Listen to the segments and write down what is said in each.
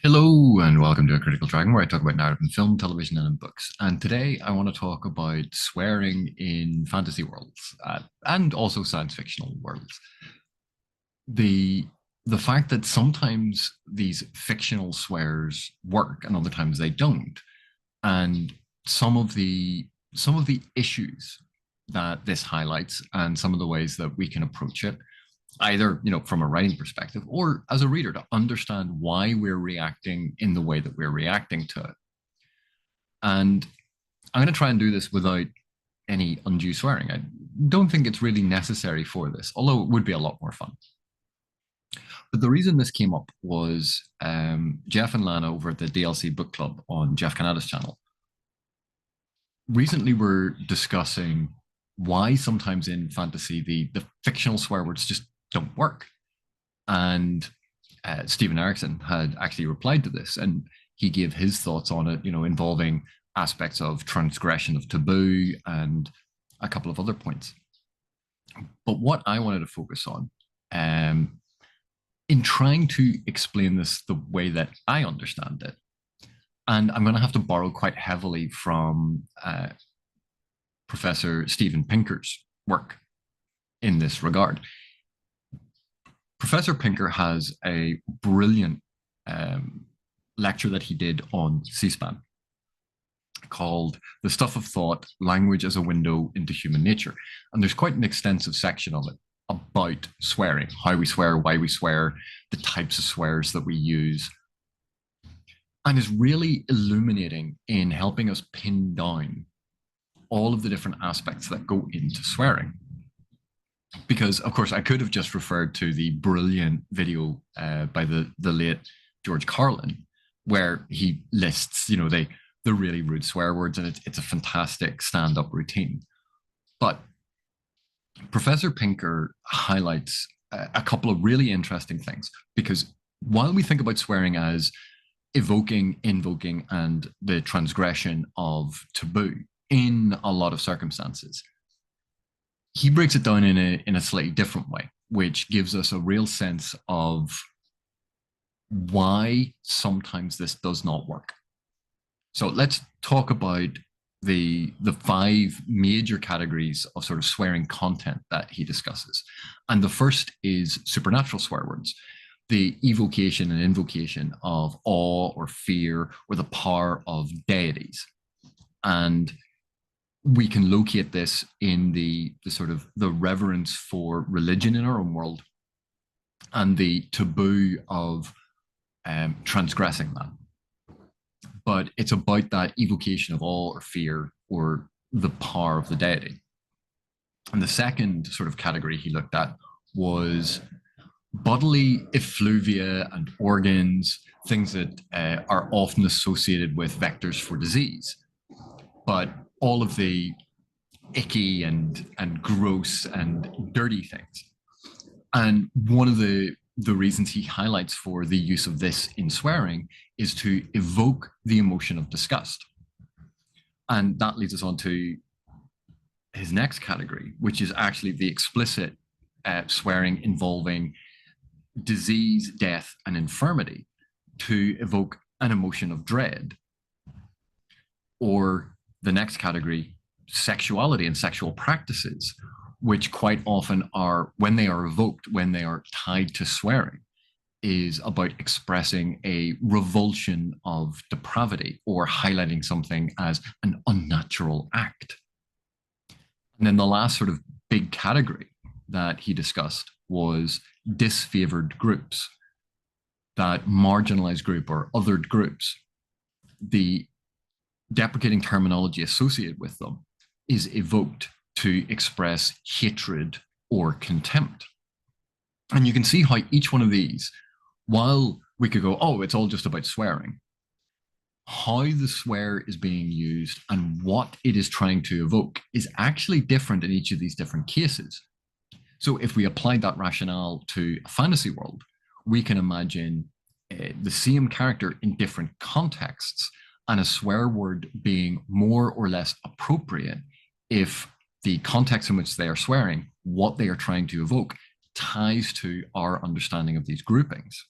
Hello and welcome to A Critical Dragon, where I talk about narrative in film, television, and in books. And today I want to talk about swearing in fantasy worlds and also science fictional worlds. The the fact that sometimes these fictional swears work and other times they don't, and some of the some of the issues that this highlights and some of the ways that we can approach it either from a writing perspective or as a reader to understand why we're reacting in the way that we're reacting to it. And I'm going to try and do this without any undue swearing. I don't think it's really necessary for this, although it would be a lot more fun. But the reason this came up was Jeff and Lana over at the DLC Book Club on Jeff Canada's channel recently were discussing why sometimes in fantasy the fictional swear words just don't work. And Stephen Erickson had actually replied to this, and he gave his thoughts on it, involving aspects of transgression of taboo and a couple of other points. But what I wanted to focus on, in trying to explain this the way that I understand it, and I'm going to have to borrow quite heavily from Professor Steven Pinker's work in this regard. Professor Pinker has a brilliant lecture that he did on C-SPAN called The Stuff of Thought, Language as a Window into Human Nature. And there's quite an extensive section of it about swearing, how we swear, why we swear, the types of swears that we use, and is really illuminating in helping us pin down all of the different aspects that go into swearing. Because, of course, I could have just referred to the brilliant video by the late George Carlin, where he lists, the really rude swear words, and it's a fantastic stand-up routine. But Professor Pinker highlights a couple of really interesting things, because while we think about swearing as evoking, invoking, and the transgression of taboo in a lot of circumstances, he breaks it down in a slightly different way, which gives us a real sense of why sometimes this does not work. So let's talk about the five major categories of sort of swearing content that he discusses. And the first is supernatural swear words, the evocation and invocation of awe or fear or the power of deities. And we can locate this in the sort of the reverence for religion in our own world and the taboo of transgressing that. But it's about that evocation of awe or fear or the power of the deity. And the second sort of category he looked at was bodily effluvia and organs, things that are often associated with vectors for disease. But all of the icky and gross and dirty things. And one of the reasons he highlights for the use of this in swearing is to evoke the emotion of disgust. And that leads us on to his next category, which is actually the explicit swearing involving disease, death, and infirmity to evoke an emotion of dread. Or the next category, sexuality and sexual practices, which quite often are, when they are evoked, when they are tied to swearing, is about expressing a revulsion of depravity or highlighting something as an unnatural act. And then the last sort of big category that he discussed was disfavored groups, that marginalized group or othered groups. The deprecating terminology associated with them is evoked to express hatred or contempt. And you can see how each one of these, while we could go, oh, it's all just about swearing, how the swear is being used and what it is trying to evoke is actually different in each of these different cases. So if we applied that rationale to a fantasy world, we can imagine the same character in different contexts and a swear word being more or less appropriate if the context in which they are swearing, what they are trying to evoke, ties to our understanding of these groupings.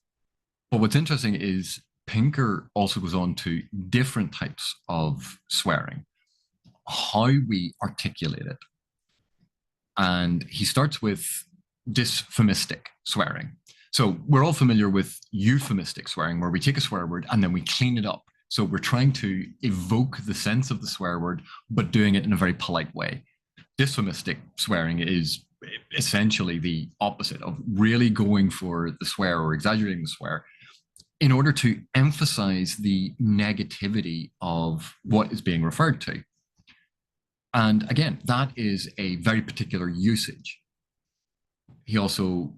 But what's interesting is Pinker also goes on to different types of swearing, how we articulate it. And he starts with dysphomistic swearing. So we're all familiar with euphemistic swearing, where we take a swear word and then we clean it up. So we're trying to evoke the sense of the swear word, but doing it in a very polite way. Dysphomistic swearing is essentially the opposite of really going for the swear or exaggerating the swear in order to emphasize the negativity of what is being referred to. And again, that is a very particular usage. He also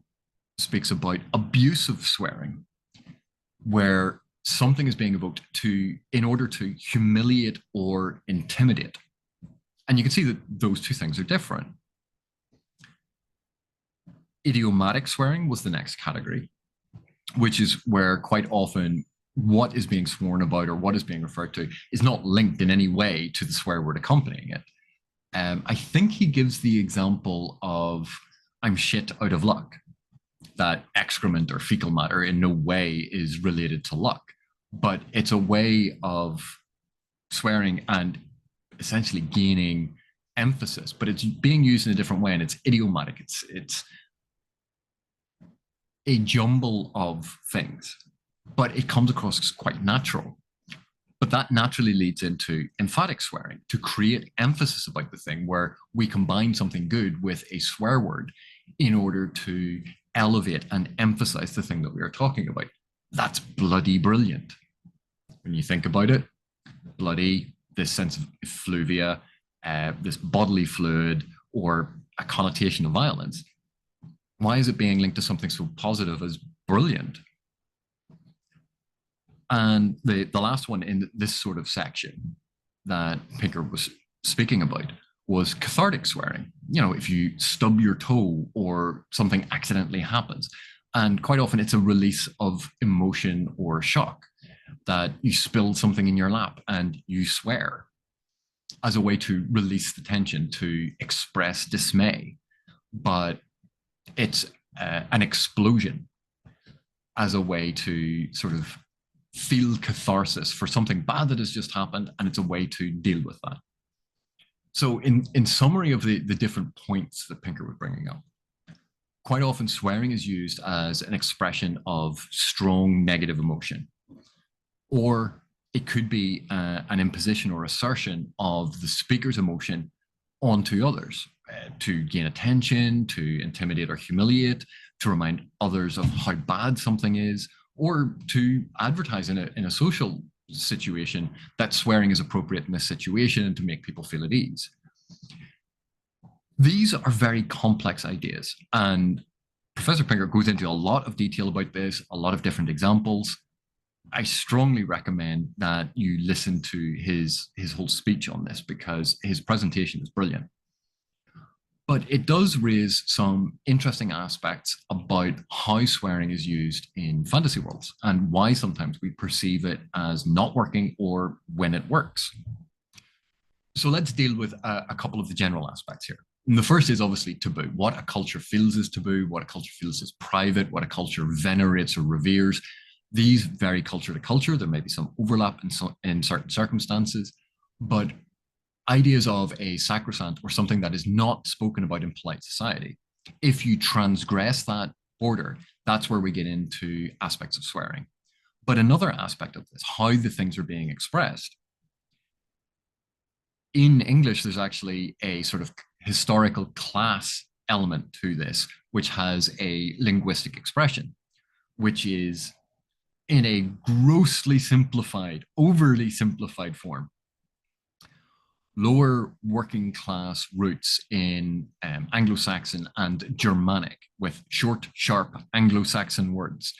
speaks about abusive swearing, where something is being evoked in order to humiliate or intimidate. And you can see that those two things are different. Idiomatic swearing was the next category, which is where quite often what is being sworn about or what is being referred to is not linked in any way to the swear word accompanying it. I think he gives the example of I'm shit out of luck, that excrement or fecal matter in no way is related to luck, but it's a way of swearing and essentially gaining emphasis, but it's being used in a different way and it's idiomatic. It's a jumble of things, but it comes across as quite natural. But that naturally leads into emphatic swearing to create emphasis about the thing, where we combine something good with a swear word in order to elevate and emphasize the thing that we are talking about. That's bloody brilliant. When you think about it, bloody, this sense of effluvia, this bodily fluid, or a connotation of violence. Why is it being linked to something so positive as brilliant? And the last one in this sort of section that Pinker was speaking about was cathartic swearing. You know, if you stub your toe or something accidentally happens, and quite often it's a release of emotion or shock, that you spilled something in your lap and you swear as a way to release the tension, to express dismay. But it's an explosion as a way to sort of feel catharsis for something bad that has just happened, and it's a way to deal with that. So in summary of the different points that Pinker was bringing up, quite often swearing is used as an expression of strong negative emotion, or it could be an imposition or assertion of the speaker's emotion onto others to gain attention, to intimidate or humiliate, to remind others of how bad something is, or to advertise in a social situation that swearing is appropriate in this situation and to make people feel at ease. These are very complex ideas, and Professor Pinker goes into a lot of detail about this, a lot of different examples. I strongly recommend that you listen to his whole speech on this, because his presentation is brilliant. But it does raise some interesting aspects about how swearing is used in fantasy worlds and why sometimes we perceive it as not working or when it works. So let's deal with a couple of the general aspects here. And the first is obviously taboo. What a culture feels is taboo, what a culture feels is private, what a culture venerates or reveres. These vary culture to culture. There may be some overlap in certain circumstances, but ideas of a sacrosanct or something that is not spoken about in polite society, if you transgress that border, that's where we get into aspects of swearing. But another aspect of this, how the things are being expressed. In English, there's actually a sort of historical class element to this, which has a linguistic expression, which is in a grossly simplified, overly simplified form, lower working class roots in Anglo-Saxon and Germanic, with short, sharp Anglo-Saxon words,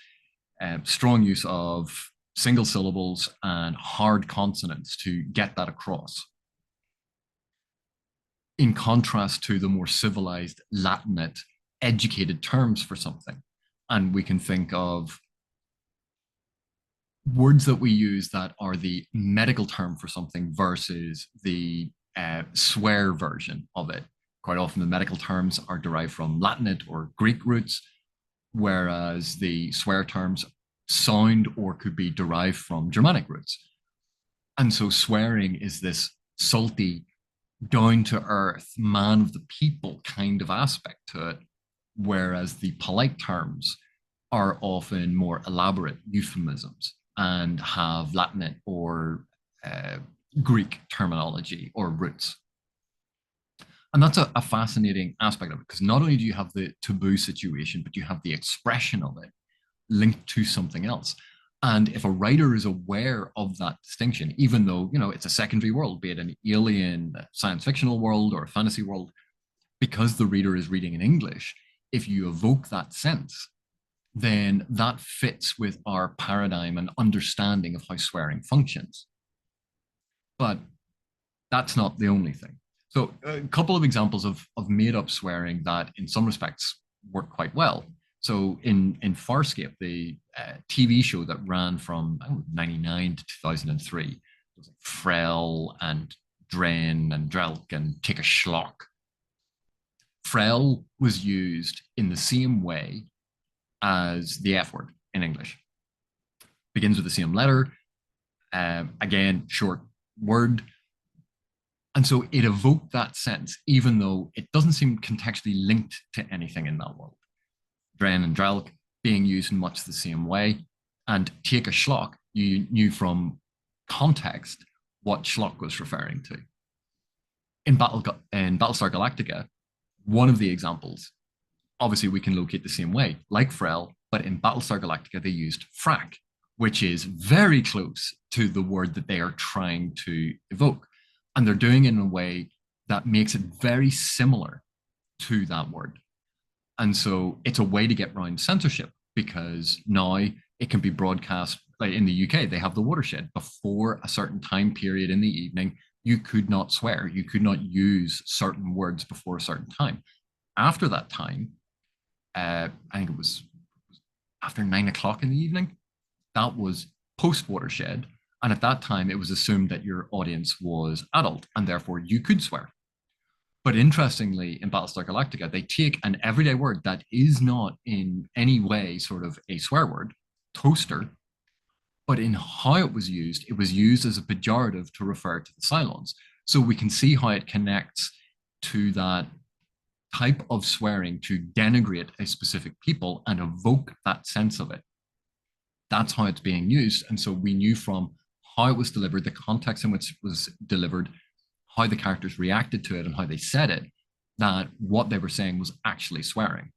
strong use of single syllables and hard consonants to get that across. In contrast to the more civilized, Latinate, educated terms for something. And we can think of words that we use that are the medical term for something versus the swear version of it. Quite often the medical terms are derived from Latinate or Greek roots, whereas the swear terms sound or could be derived from Germanic roots. And so swearing is this salty, down to earth, man of the people kind of aspect to it, whereas the polite terms are often more elaborate euphemisms and have Latin or uh, Greek terminology or roots. And that's a fascinating aspect of it, because not only do you have the taboo situation, but you have the expression of it linked to something else. And if a writer is aware of that distinction, even though, you know, it's a secondary world, be it an alien science fictional world or a fantasy world, because the reader is reading in English, if you evoke that sense, then that fits with our paradigm and understanding of how swearing functions. But that's not the only thing. So a couple of examples of made up swearing that in some respects work quite well. So in Farscape, the TV show that ran from 99 to 2003, it was like Frel and Dren and Drelk and Take a Schlock. Frel was used in the same way as the F word in English. Begins with the same letter. Again, short word. And so it evoked that sense, even though it doesn't seem contextually linked to anything in that world. Dren and Drelk being used in much the same way. And Take a Schlock, you knew from context what Schlock was referring to. In Battlestar Galactica, one of the examples, obviously we can locate the same way, like Frel, but in Battlestar Galactica, they used frack, which is very close to the word that they are trying to evoke. And they're doing it in a way that makes it very similar to that word. And so it's a way to get around censorship, because now it can be broadcast. Like in the UK, they have the watershed. Before a certain time period in the evening, you could not swear. You could not use certain words before a certain time. After that time, I think it was after 9 o'clock in the evening, that was post watershed. And at that time, it was assumed that your audience was adult and therefore you could swear. But interestingly, in Battlestar Galactica, they take an everyday word that is not in any way sort of a swear word, toaster, but in how it was used as a pejorative to refer to the Cylons. So we can see how it connects to that type of swearing to denigrate a specific people and evoke that sense of it. That's how it's being used. And so we knew from how it was delivered, the context in which it was delivered, how the characters reacted to it and how they said it, that what they were saying was actually swearing.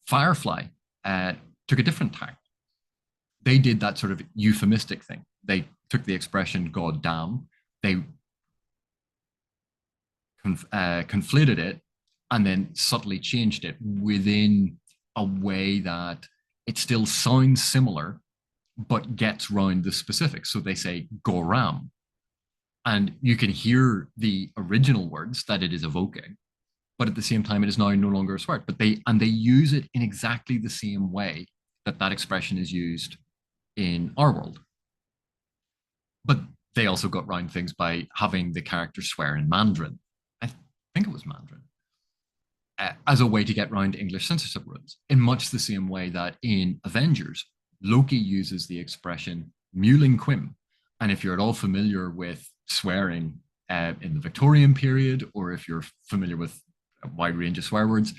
Firefly took a different tack. They did that sort of euphemistic thing. They took the expression "god damn," they conflated it, and then subtly changed it within a way that it still sounds similar, but gets round the specifics. So they say "goram," and you can hear the original words that it is evoking, but at the same time, it is now no longer a swear. But they use it in exactly the same way that that expression is used in our world. But they also got round things by having the characters swear in Mandarin. I think it was Mandarin. As a way to get round English censorship rules, in much the same way that in Avengers, Loki uses the expression "mewling quim." And if you're at all familiar with swearing in the Victorian period, or if you're familiar with a wide range of swear words,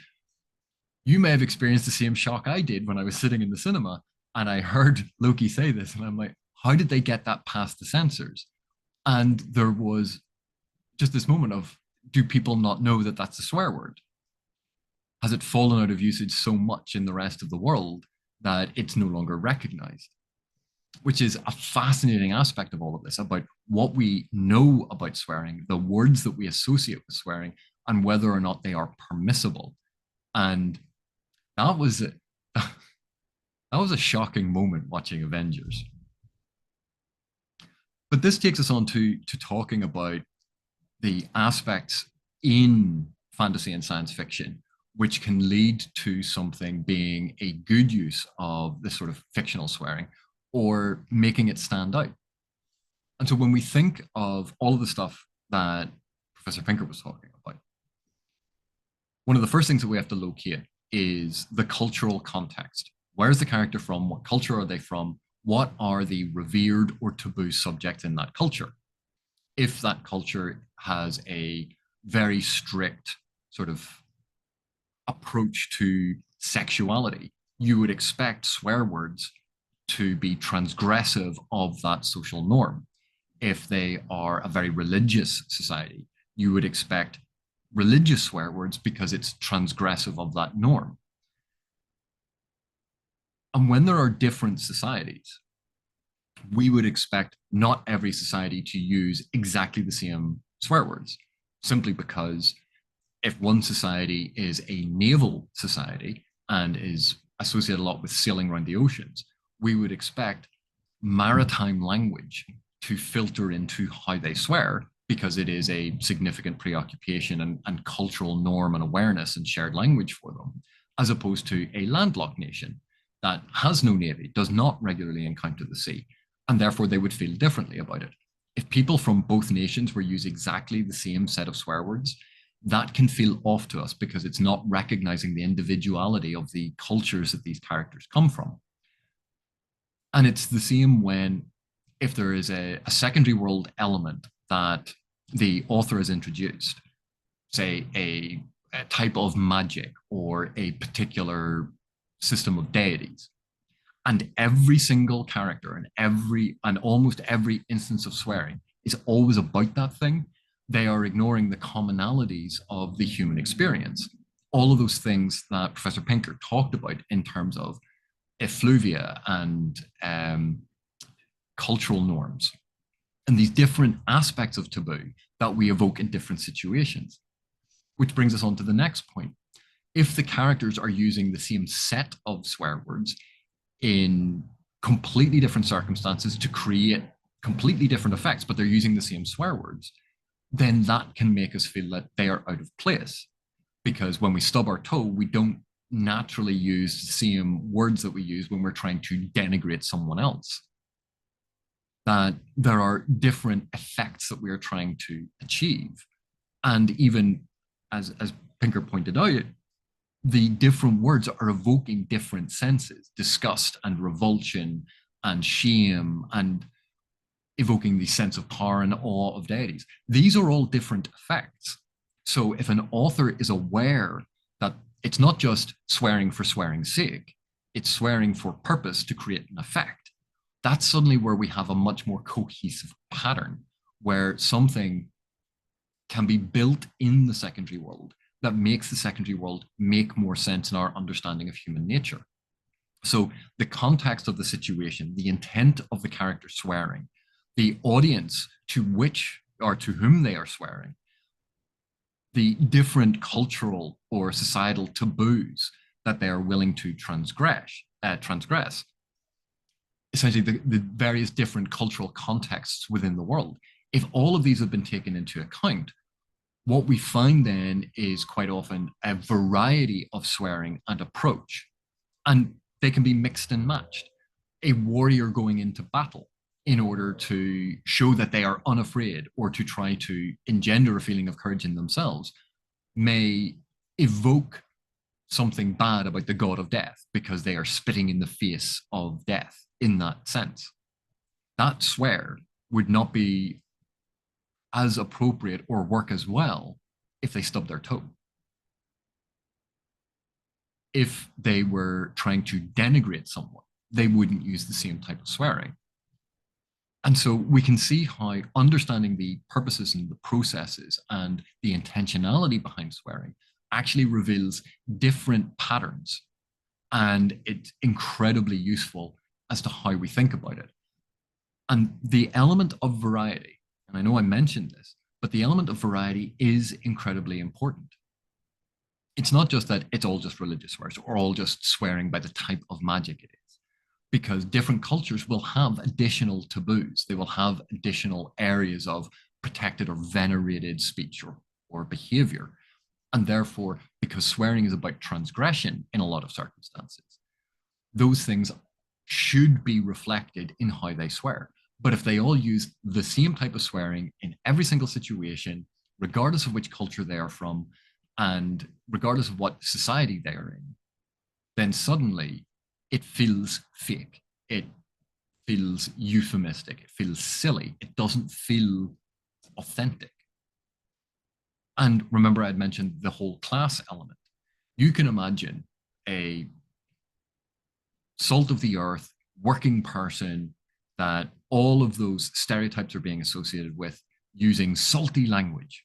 you may have experienced the same shock I did when I was sitting in the cinema and I heard Loki say this, and I'm like, how did they get that past the censors? And there was just this moment of, do people not know that that's a swear word? Has it fallen out of usage so much in the rest of the world that it's no longer recognized? Which is a fascinating aspect of all of this, about what we know about swearing, the words that we associate with swearing, and whether or not they are permissible. And that was a shocking moment watching Avengers. But this takes us on to talking about the aspects in fantasy and science fiction which can lead to something being a good use of this sort of fictional swearing or making it stand out. And so when we think of all of the stuff that Professor Pinker was talking about, one of the first things that we have to locate is the cultural context. Where's the character from? What culture are they from? What are the revered or taboo subjects in that culture? If that culture has a very strict sort of approach to sexuality, you would expect swear words to be transgressive of that social norm. If they are a very religious society, you would expect religious swear words because it's transgressive of that norm. And when there are different societies, we would expect not every society to use exactly the same swear words, simply because if one society is a naval society and is associated a lot with sailing around the oceans, we would expect maritime language to filter into how they swear because it is a significant preoccupation and cultural norm and awareness and shared language for them, as opposed to a landlocked nation that has no navy, does not regularly encounter the sea, and therefore they would feel differently about it. If people from both nations were using exactly the same set of swear words, that can feel off to us because it's not recognizing the individuality of the cultures that these characters come from. And it's the same when, if there is a secondary world element that the author has introduced, say a type of magic or a particular system of deities, and every single character and almost every instance of swearing is always about that thing, they are ignoring the commonalities of the human experience. All of those things that Professor Pinker talked about in terms of effluvia and cultural norms, and these different aspects of taboo that we evoke in different situations. Which brings us on to the next point. If the characters are using the same set of swear words in completely different circumstances to create completely different effects, but they're using the same swear words, then that can make us feel that they are out of place. Because when we stub our toe, we don't naturally use the same words that we use when we're trying to denigrate someone else. That there are different effects that we are trying to achieve. And even as Pinker pointed out, the different words are evoking different senses, disgust and revulsion and shame, and evoking the sense of power and awe of deities. These are all different effects. So if an author is aware that it's not just swearing for swearing's sake, it's swearing for purpose to create an effect, that's suddenly where we have a much more cohesive pattern, where something can be built in the secondary world that makes the secondary world make more sense in our understanding of human nature. So the context of the situation, the intent of the character swearing, the audience to which or to whom they are swearing, the different cultural or societal taboos that they are willing to transgress, essentially the various different cultural contexts within the world. If all of these have been taken into account, what we find then is quite often a variety of swearing and approach, and they can be mixed and matched. A warrior going into battle in order to show that they are unafraid or to try to engender a feeling of courage in themselves may evoke something bad about the god of death because they are spitting in the face of death in that sense. That swear would not be as appropriate or work as well if they stubbed their toe. If they were trying to denigrate someone, they wouldn't use the same type of swearing. And so we can see how understanding the purposes and the processes and the intentionality behind swearing actually reveals different patterns. And it's incredibly useful as to how we think about it. And the element of variety, and I know I mentioned this, but the element of variety is incredibly important. It's not just that it's all just religious swears or all just swearing by the type of magic it is, because different cultures will have additional taboos. They will have additional areas of protected or venerated speech or behavior. And therefore, because swearing is about transgression in a lot of circumstances, those things should be reflected in how they swear. But if they all use the same type of swearing in every single situation, regardless of which culture they are from, and regardless of what society they are in, then suddenly it feels fake. It feels euphemistic. It feels silly. It doesn't feel authentic. And remember, I'd mentioned the whole class element. You can imagine a salt of the earth working person that all of those stereotypes are being associated with using salty language.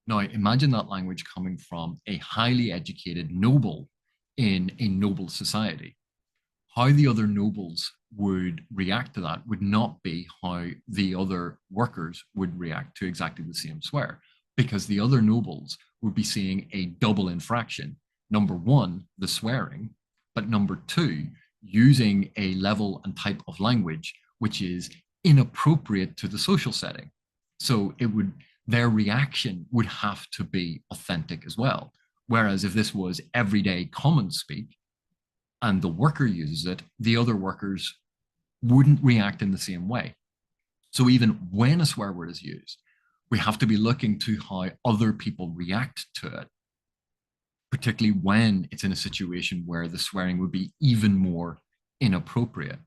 Now, imagine that language coming from a highly educated noble in a noble society. How the other nobles would react to that would not be how the other workers would react to exactly the same swear, because the other nobles would be seeing a double infraction. Number one, the swearing, but number two, using a level and type of language which is inappropriate to the social setting. So it would, their reaction would have to be authentic as well. Whereas if this was everyday common speak and the worker uses it, the other workers wouldn't react in the same way. So even when a swear word is used, we have to be looking to how other people react to it, particularly when it's in a situation where the swearing would be even more inappropriate.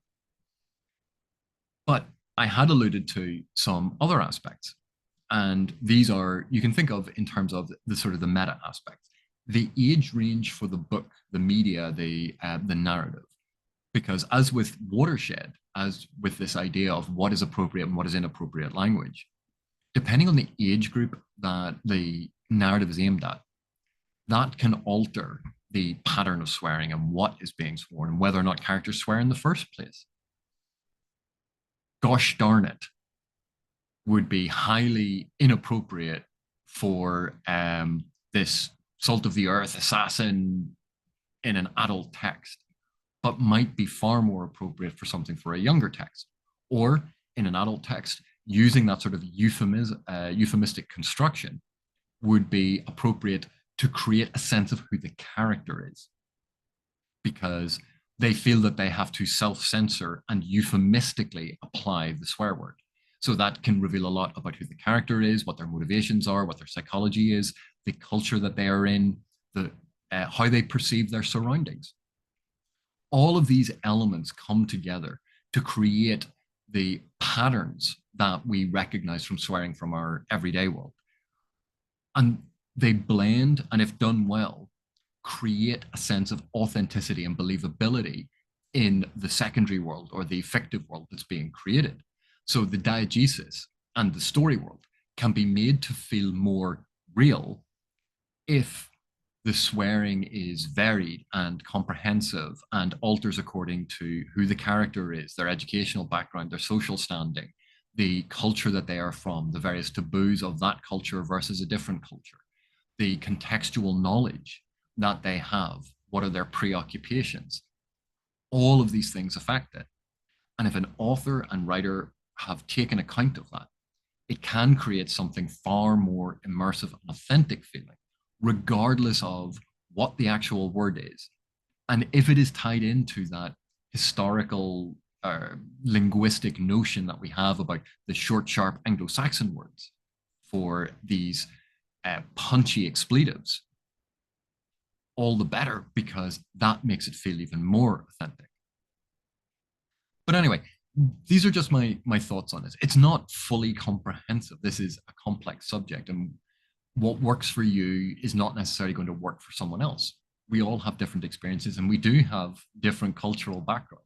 But I had alluded to some other aspects, and these are, you can think of in terms of the sort of the meta aspect, the age range for the book, the media, the narrative. Because as with Watershed, as with this idea of what is appropriate and what is inappropriate language, depending on the age group that the narrative is aimed at, that can alter the pattern of swearing and what is being sworn and whether or not characters swear in the first place. Gosh darn it would be highly inappropriate for this salt of the earth assassin in an adult text, but might be far more appropriate for something for a younger text. Or in an adult text, using that sort of euphemistic construction would be appropriate to create a sense of who the character is, because they feel that they have to self-censor and euphemistically apply the swear word. So that can reveal a lot about who the character is, what their motivations are, what their psychology is, the culture that they are in, how they perceive their surroundings. All of these elements come together to create the patterns that we recognize from swearing from our everyday world. And they blend, and if done well, create a sense of authenticity and believability in the secondary world or the fictive world that's being created. So the diegesis and the story world can be made to feel more real if the swearing is varied and comprehensive and alters according to who the character is, their educational background, their social standing, the culture that they are from, the various taboos of that culture versus a different culture, the contextual knowledge that they have, what are their preoccupations. All of these things affect it. And if an author and writer have taken account of that, it can create something far more immersive and authentic feeling, regardless of what the actual word is. And if it is tied into that historical linguistic notion that we have about the short, sharp Anglo-Saxon words for these punchy expletives, all the better, because that makes it feel even more authentic. But anyway, these are just my thoughts on this. It's not fully comprehensive. This is a complex subject, and what works for you is not necessarily going to work for someone else. We all have different experiences, and we do have different cultural backgrounds.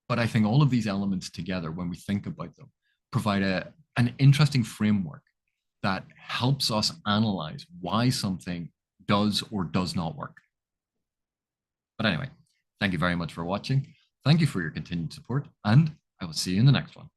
But I think all of these elements together, when we think about them, provide an interesting framework that helps us analyze why something does or does not work. But anyway, thank you very much for watching. Thank you for your continued support, and I will see you in the next one.